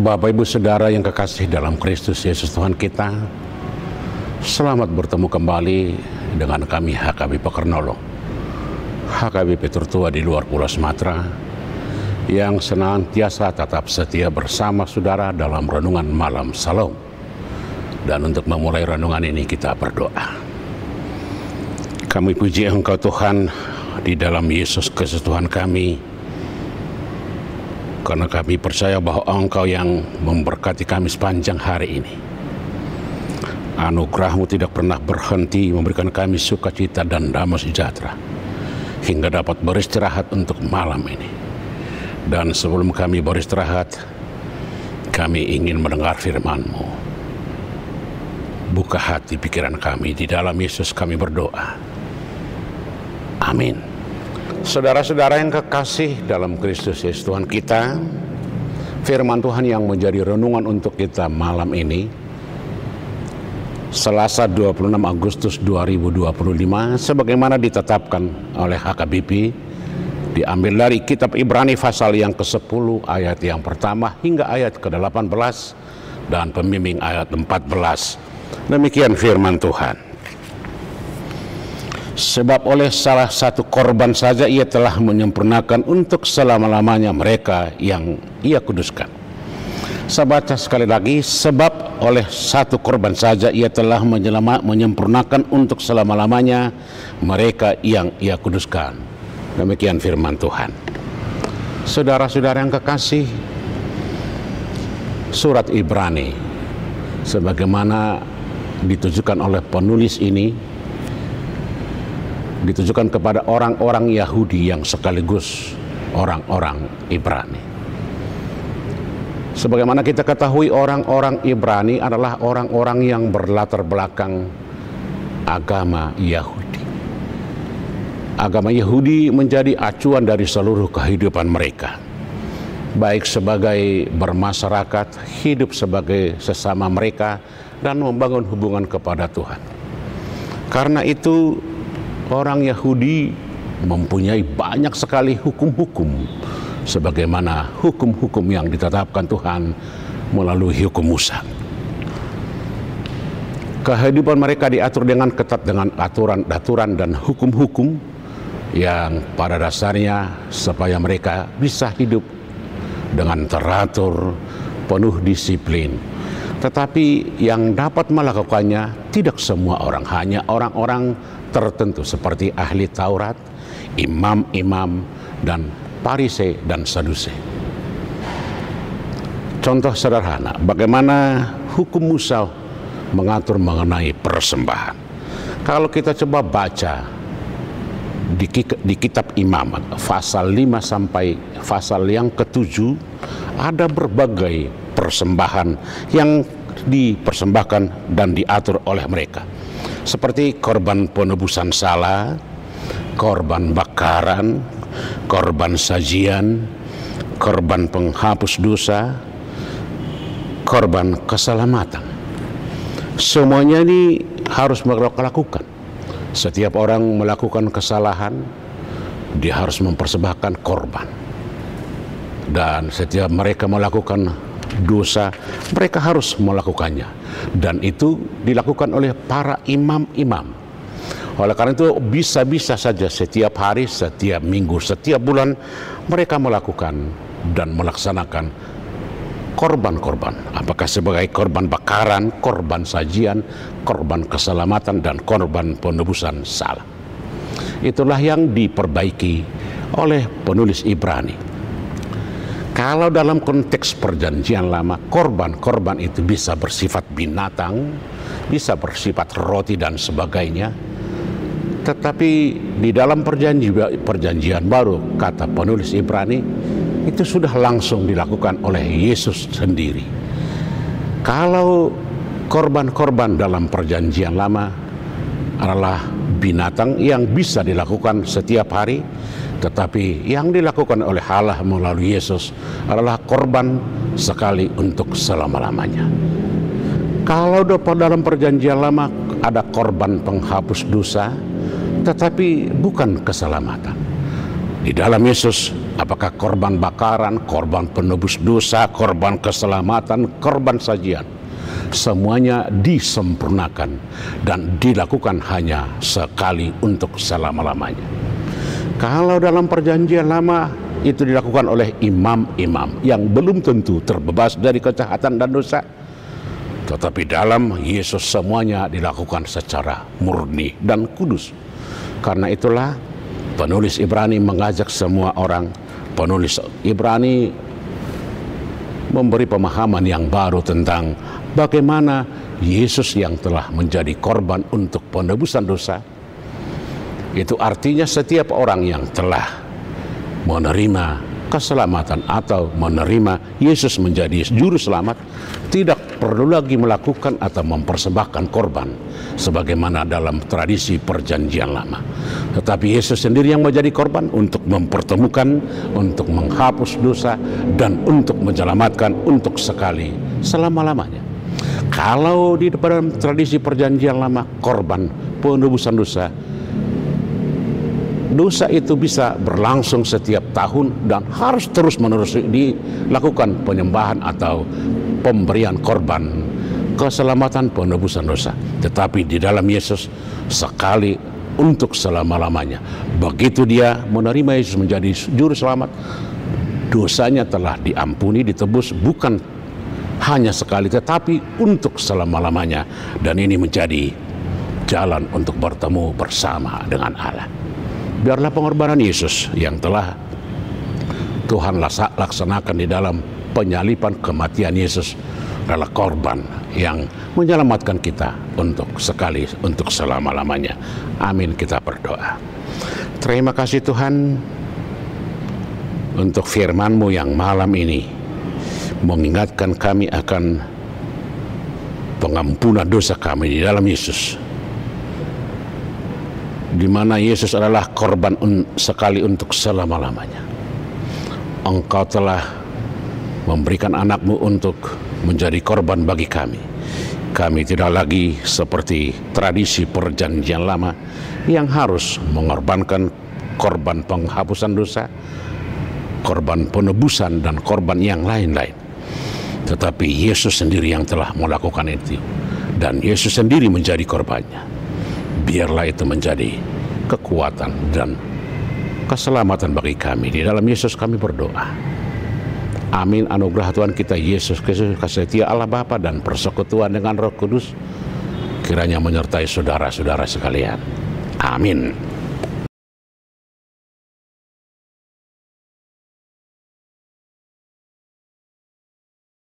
Bapak Ibu Saudara yang kekasih dalam Kristus Yesus Tuhan kita, selamat bertemu kembali dengan kami HKBP Kernolong, HKBP tertua di luar Pulau Sumatera, yang senantiasa tetap setia bersama saudara dalam renungan malam Salam. Dan untuk memulai renungan ini kita berdoa. Kami puji Engkau Tuhan di dalam Yesus Kristus Tuhan kami, karena kami percaya bahwa Engkau yang memberkati kami sepanjang hari ini. Anugerah-Mu tidak pernah berhenti memberikan kami sukacita dan damai sejahtera hingga dapat beristirahat untuk malam ini. Dan sebelum kami beristirahat, kami ingin mendengar firman-Mu. Buka hati pikiran kami, di dalam Yesus kami berdoa. Amin. Saudara-saudara yang kekasih dalam Kristus Yesus Tuhan kita, firman Tuhan yang menjadi renungan untuk kita malam ini, Selasa 26 Agustus 2025, sebagaimana ditetapkan oleh HKBP, diambil dari kitab Ibrani pasal yang ke-10 ayat yang pertama hingga ayat ke-18 dan pembimbing ayat 14. Demikian firman Tuhan. Sebab oleh salah satu korban saja ia telah menyempurnakan untuk selama-lamanya mereka yang ia kuduskan. Saya baca sekali lagi, sebab oleh satu korban saja ia telah menyempurnakan untuk selama-lamanya mereka yang ia kuduskan. Demikian firman Tuhan. Saudara-saudara yang kekasih, surat Ibrani sebagaimana ditujukan oleh penulis ini ditujukan kepada orang-orang Yahudi yang sekaligus orang-orang Ibrani. Sebagaimana kita ketahui, orang-orang Ibrani adalah orang-orang yang berlatar belakang agama Yahudi. Agama Yahudi menjadi acuan dari seluruh kehidupan mereka, baik sebagai bermasyarakat, hidup sebagai sesama mereka, dan membangun hubungan kepada Tuhan. Karena itu, orang Yahudi mempunyai banyak sekali hukum-hukum, sebagaimana hukum-hukum yang ditetapkan Tuhan melalui hukum Musa. Kehidupan mereka diatur dengan ketat dengan aturan-aturan dan hukum-hukum yang pada dasarnya supaya mereka bisa hidup dengan teratur, penuh disiplin. Tetapi yang dapat melakukannya tidak semua orang, hanya orang-orang tertentu seperti ahli Taurat, imam-imam, dan Parisei dan Sadusi. Contoh sederhana, bagaimana hukum Musa mengatur mengenai persembahan. Kalau kita coba baca di kitab Imamat, pasal 5 sampai pasal yang ke-7, ada berbagai persembahan yang dipersembahkan dan diatur oleh mereka. Seperti korban penebusan salah, korban bakaran, korban sajian, korban penghapus dosa, korban keselamatan. Semuanya ini harus mereka lakukan. Setiap orang melakukan kesalahan, dia harus mempersembahkan korban. Dan setiap mereka melakukan dosa, mereka harus melakukannya, dan itu dilakukan oleh para imam-imam. Oleh karena itu bisa-bisa saja setiap hari, setiap minggu, setiap bulan mereka melakukan dan melaksanakan korban-korban, apakah sebagai korban bakaran, korban sajian, korban keselamatan, dan korban penebusan salah. Itulah yang diperbaiki oleh penulis Ibrani. Kalau dalam konteks perjanjian lama, korban-korban itu bisa bersifat binatang, bisa bersifat roti dan sebagainya. Tetapi di dalam perjanjian baru, kata penulis Ibrani, itu sudah langsung dilakukan oleh Yesus sendiri. Kalau korban-korban dalam perjanjian lama adalah binatang yang bisa dilakukan setiap hari, tetapi yang dilakukan oleh Allah melalui Yesus adalah korban sekali untuk selama-lamanya. Kalau dalam perjanjian lama ada korban penghapus dosa, tetapi bukan keselamatan. Di dalam Yesus Apakah korban bakaran, korban penebus dosa, korban keselamatan, korban sajian, semuanya disempurnakan dan dilakukan hanya sekali untuk selama-lamanya. Kalau dalam perjanjian lama itu dilakukan oleh imam-imam yang belum tentu terbebas dari kejahatan dan dosa, tetapi dalam Yesus semuanya dilakukan secara murni dan kudus. Karena itulah penulis Ibrani mengajak semua orang, penulis Ibrani memberi pemahaman yang baru tentang bagaimana Yesus yang telah menjadi korban untuk penebusan dosa. Itu artinya setiap orang yang telah menerima keselamatan atau menerima Yesus menjadi juru selamat tidak perlu lagi melakukan atau mempersembahkan korban sebagaimana dalam tradisi perjanjian lama. Tetapi Yesus sendiri yang menjadi korban untuk mempertemukan, untuk menghapus dosa, dan untuk menyelamatkan untuk sekali selama-lamanya. Kalau di dalam tradisi perjanjian lama korban penebusan dosa, dosa itu bisa berlangsung setiap tahun dan harus terus-menerus dilakukan penyembahan atau pemberian korban keselamatan penebusan dosa. Tetapi di dalam Yesus sekali untuk selama-lamanya. Begitu dia menerima Yesus menjadi juru selamat, dosanya telah diampuni, ditebus bukan hanya sekali tetapi untuk selama-lamanya, dan ini menjadi jalan untuk bertemu bersama dengan Allah. Biarlah pengorbanan Yesus yang telah Tuhan laksanakan di dalam penyalipan kematian Yesus adalah korban yang menyelamatkan kita untuk sekali, untuk selama-lamanya. Amin, kita berdoa. Terima kasih Tuhan untuk firman-Mu yang malam ini mengingatkan kami akan pengampunan dosa kami di dalam Yesus, di mana Yesus adalah korban sekali untuk selama-lamanya. Engkau telah memberikan anak-Mu untuk menjadi korban bagi kami. Kami tidak lagi seperti tradisi perjanjian lama yang harus mengorbankan korban penghapusan dosa, korban penebusan, dan korban yang lain-lain. Tetapi Yesus sendiri yang telah melakukan itu, dan Yesus sendiri menjadi korbannya. Biarlah itu menjadi kekuatan dan keselamatan bagi kami. Di dalam Yesus kami berdoa. Amin. Anugerah Tuhan kita Yesus Kristus, kasih setia Allah Bapa, dan persekutuan dengan Roh Kudus kiranya menyertai saudara-saudara sekalian. Amin.